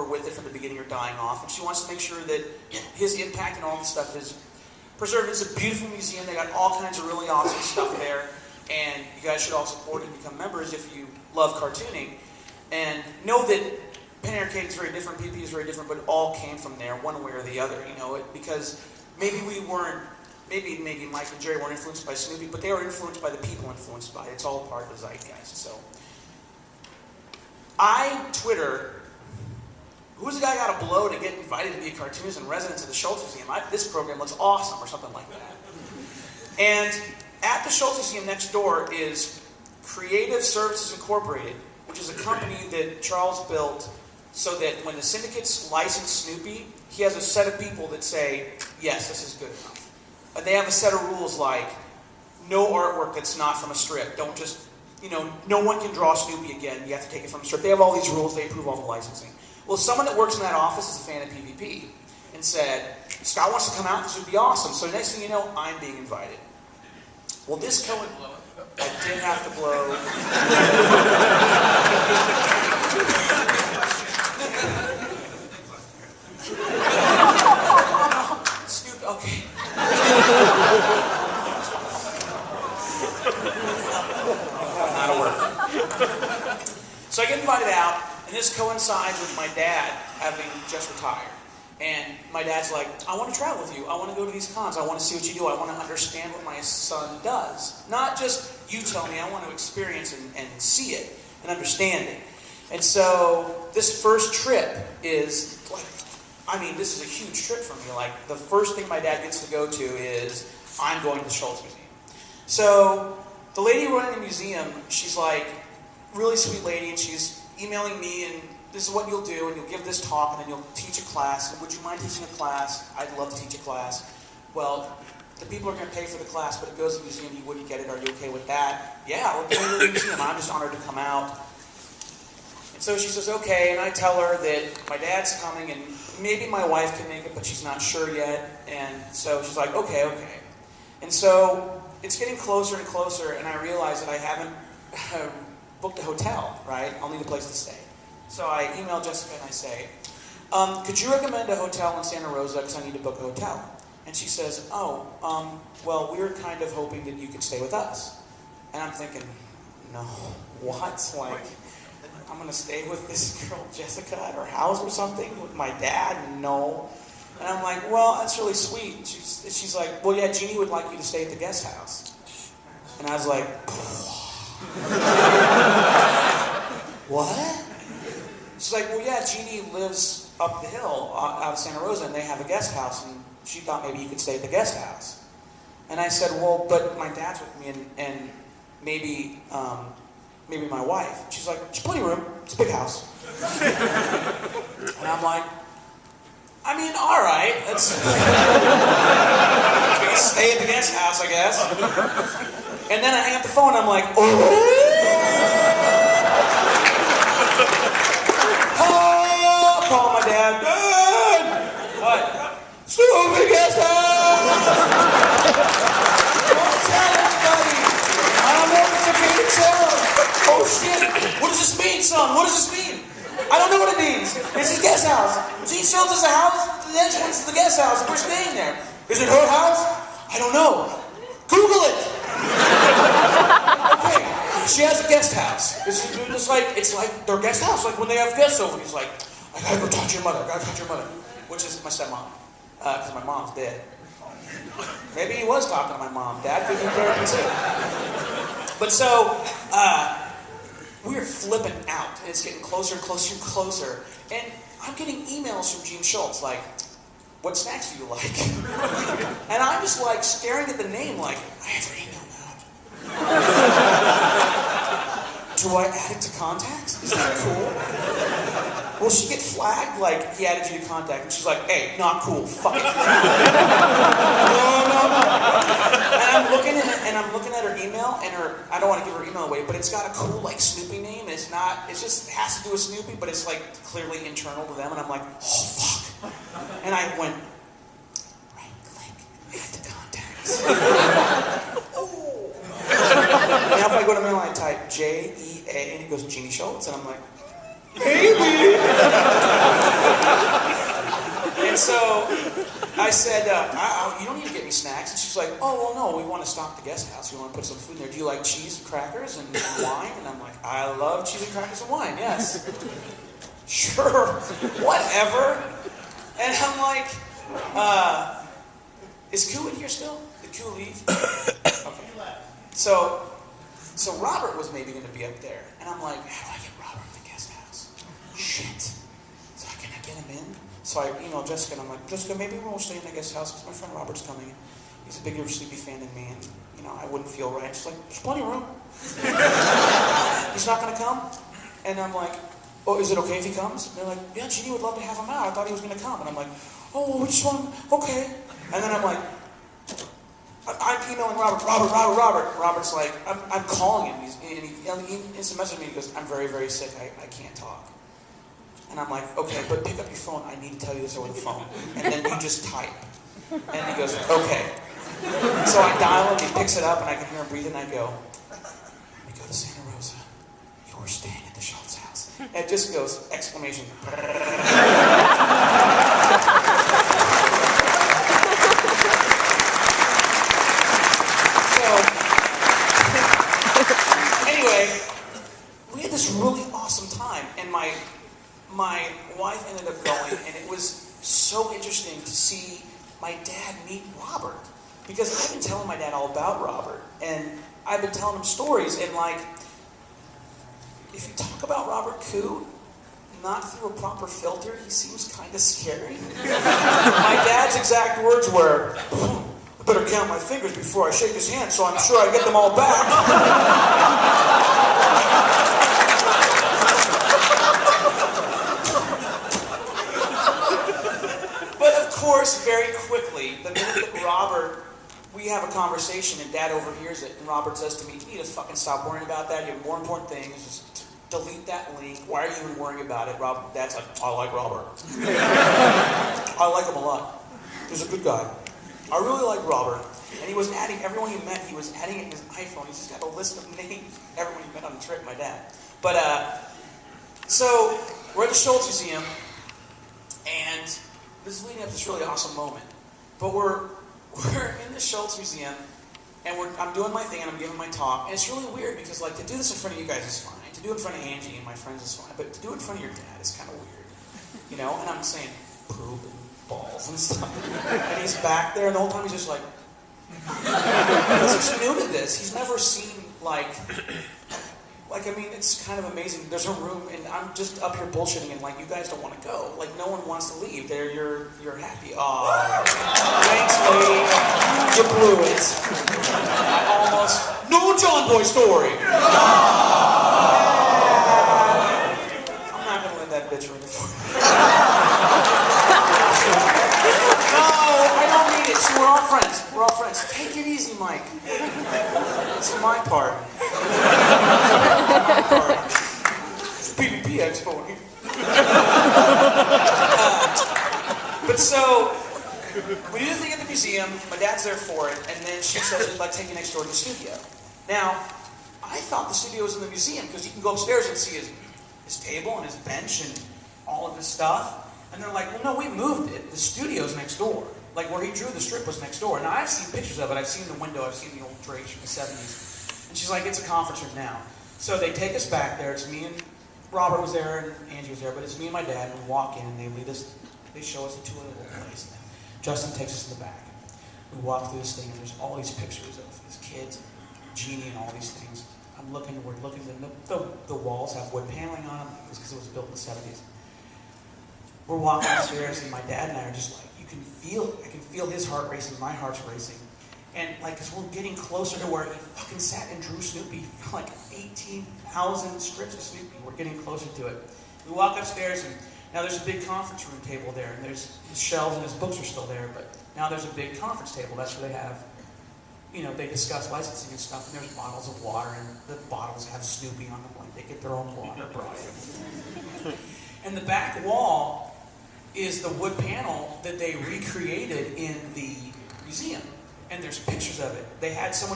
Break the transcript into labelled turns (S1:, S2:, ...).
S1: were with it from the beginning are dying off, and she wants to make sure that his impact and all this stuff is preserved. It's a beautiful museum. They got all kinds of really awesome stuff there, and you guys should all support it and become members if you love cartooning. And know that Penny Arcade is very different, PP is very different, but it all came from there, one way or the other, you know, because maybe we weren't, maybe Mike and Jerry weren't influenced by Snoopy, but they were influenced by the people influenced by it. It's all a part of the zeitgeist. So, I Twitter, who's the guy who got a blow to get invited to be a cartoonist in residence at the Schulz Museum? This program looks awesome, or something like that. And at the Schulz Museum next door is Creative Services Incorporated, which is a company that Charles built so that when the syndicates license Snoopy, he has a set of people that say, yes, this is good enough. And they have a set of rules like, no artwork that's not from a strip. Don't just, you know, no one can draw Snoopy again. You have to take it from a strip. They have all these rules. They approve all the licensing. Well, someone that works in that office is a fan of PvP and said, Scott wants to come out. This would be awesome. So next thing you know, I'm being invited. Well, this I did have to blow. Snoop, okay. That'll work. So I get invited out, and this coincides with my dad having just retired. And my dad's like, I want to travel with you. I want to go to these cons. I want to see what you do. I want to understand what my son does. Not just you tell me. I want to experience and see it and understand it. And so this first trip is like, I mean, this is a huge trip for me. Like, the first thing my dad gets to go to is, I'm going to the Schulz Museum. So the lady running the museum, she's like, really sweet lady, and she's emailing me, and this is what you'll do, and you'll give this talk, and then you'll teach a class. And would you mind teaching a class? I'd love to teach a class. Well, the people are going to pay for the class, but it goes to the museum, you wouldn't get it. Are you okay with that? Yeah, we're going to the museum. I'm just honored to come out. And so she says, okay, and I tell her that my dad's coming, and maybe my wife can make it, but she's not sure yet. And so she's like, okay. And so it's getting closer and closer, and I realize that I haven't booked a hotel, right? I'll need a place to stay. So I email Jessica and I say, could you recommend a hotel in Santa Rosa because I need to book a hotel? And she says, well, we're kind of hoping that you could stay with us. And I'm thinking, no, what? Like, I'm going to stay with this girl Jessica at her house or something with my dad? No. And I'm like, well, that's really sweet. She's like, well, yeah, Jeannie would like you to stay at the guest house. And I was like, what? She's like, well, yeah, Jeannie lives up the hill out of Santa Rosa, and they have a guest house, and she thought maybe you could stay at the guest house. And I said, well, but my dad's with me, and maybe my wife. She's like, there's plenty of room. It's a big house. And I'm like, I mean, all right. We can stay at the guest house, I guess. And then I hang up the phone, and I'm like, call my dad. Dad! What? Stupid guest house! Don't tell anybody! I don't know if it's okay to tell. Oh shit! What does this mean, son? What does this mean? I don't know what it means. It's his guest house. Gene Schulz has a house, the entrance to the guest house, and we're staying there. Is it her house? I don't know. Google it! Okay, she has a guest house. It's like their guest house, like when they have guests over. He's like, I gotta go talk to your mother, which is my stepmom, because my mom's dead. Maybe he was talking to my mom. Dad could be there too. But so, we're flipping out, and it's getting closer and closer and closer. And I'm getting emails from Gene Schulz, like, what snacks do you like? And I'm just like staring at the name like, I have your email now. Do I add it to contacts? Is that cool? Will she get flagged? Like, he added you to contact, and she's like, hey, not cool, fuck it. No. And I'm looking at her email, and I don't want to give her email away, but it's got a cool, like, Snoopy name. It has to do with Snoopy, but it's, like, clearly internal to them, and I'm like, oh, fuck. And I went, right-click, add to contacts. Oh. Now if I go to mail, I type J-E-A, and it goes Jeannie Schulz, and I'm like, maybe. I said, you don't need to get me snacks. And she's like, oh, well, no, we want to stock the guest house. We want to put some food in there. Do you like cheese and crackers and wine? And I'm like, I love cheese and crackers and wine, yes. Sure, whatever. And I'm like, is Koo in here still? Did Koo leave? Okay. So Robert was maybe going to be up there. And I'm like, how do I get Robert at the guest house? Shit. So can I get him in? So I emailed Jessica and I'm like, Jessica, maybe we'll stay in the guest house because my friend Robert's coming. He's a bigger Sleepy fan than me, and I wouldn't feel right. She's like, there's plenty of room. He's not going to come? And I'm like, oh, is it okay if he comes? And they're like, yeah, Jeannie would love to have him out. I thought he was going to come. And I'm like, oh, well, we just want him. Okay. And then I'm like, I'm emailing Robert. Robert's like, I'm calling him. He instant messaged me. He goes, I'm very, very sick. I can't talk. And I'm like, okay, but pick up your phone. I need to tell you this over the phone. And then you just type. And he goes, okay. So I dial him. He picks it up, and I can hear him breathing. And I go, we go to Santa Rosa. You're staying at the Schulz house. And it just goes, exclamation. Anyway, we had this really awesome time, and my wife ended up going, and it was so interesting to see my dad meet Robert, because I've been telling my dad all about Robert, and I've been telling him stories, and like, if you talk about Robert Koo, not through a proper filter, he seems kind of scary. My dad's exact words were, I better count my fingers before I shake his hand, so I'm sure I get them all back. But of course, very quickly, the minute that Robert, we have a conversation and Dad overhears it, and Robert says to me, you need to fucking stop worrying about that. You have more important things. Just delete that link. Why are you even worrying about it? Dad's like, I like Robert. I like him a lot. He's a good guy. I really like Robert. And he was adding, everyone he met, he was adding it in his iPhone. He's just got a list of names, everyone he met on the trip, my dad. But, so, we're at the Schulz Museum, and this is leading up to this really awesome moment. But we're in the Schulz Museum, and I'm doing my thing, and I'm giving my talk, and it's really weird, because, like, to do this in front of you guys is fine. To do it in front of Angie and my friends is fine. But to do it in front of your dad is kind of weird. And I'm saying poop and balls and stuff. And he's back there, and the whole time he's just like, because he's new to this. He's never seen, I mean, it's kind of amazing. There's a room, and I'm just up here bullshitting, and, like, you guys don't want to go. Like, no one wants to leave. You're happy. Aw, thanks, lady. You blew it. I almost, no John Boy story. I'm not going to let that bitch ring it for me. No, I don't need it. We're all friends. We're all friends. Take it easy, Mike. This is my part. PvP Expo here. But so, we do the thing at the museum. My dad's there for it, and then she says we'd like to take you next door to the studio. Now, I thought the studio was in the museum because you can go upstairs and see his table and his bench and all of his stuff. And they're like, well, no, we moved it. The studio's next door. Like, where he drew the strip was next door. Now, I've seen pictures of it. I've seen the window. I've seen the old drapes from the 70s. And she's like, it's a conference room now. So they take us back there. It's me and Robert was there and Angie was there. But it's me and my dad. And we walk in and they lead us. They show us the tour of the whole place. And Justin takes us in the back. We walk through this thing and there's all these pictures of his kids, Jeannie, and all these things. We're looking. The walls have wood paneling on them because it was built in the 70s. We're walking upstairs, and my dad and I are just like, you can feel it. I can feel his heart racing, my heart's racing. And like, because we're getting closer to where he fucking sat and drew Snoopy, like 18,000 strips of Snoopy. We're getting closer to it. We walk upstairs, and now there's a big conference room table there, and there's his shelves and his books are still there, but now there's a big conference table. That's where they have, they discuss licensing and stuff, and there's bottles of water, and the bottles have Snoopy on them, like they get their own water brought in. And the back wall is the wood panel that they recreated in the museum. And there's pictures of it. They had someone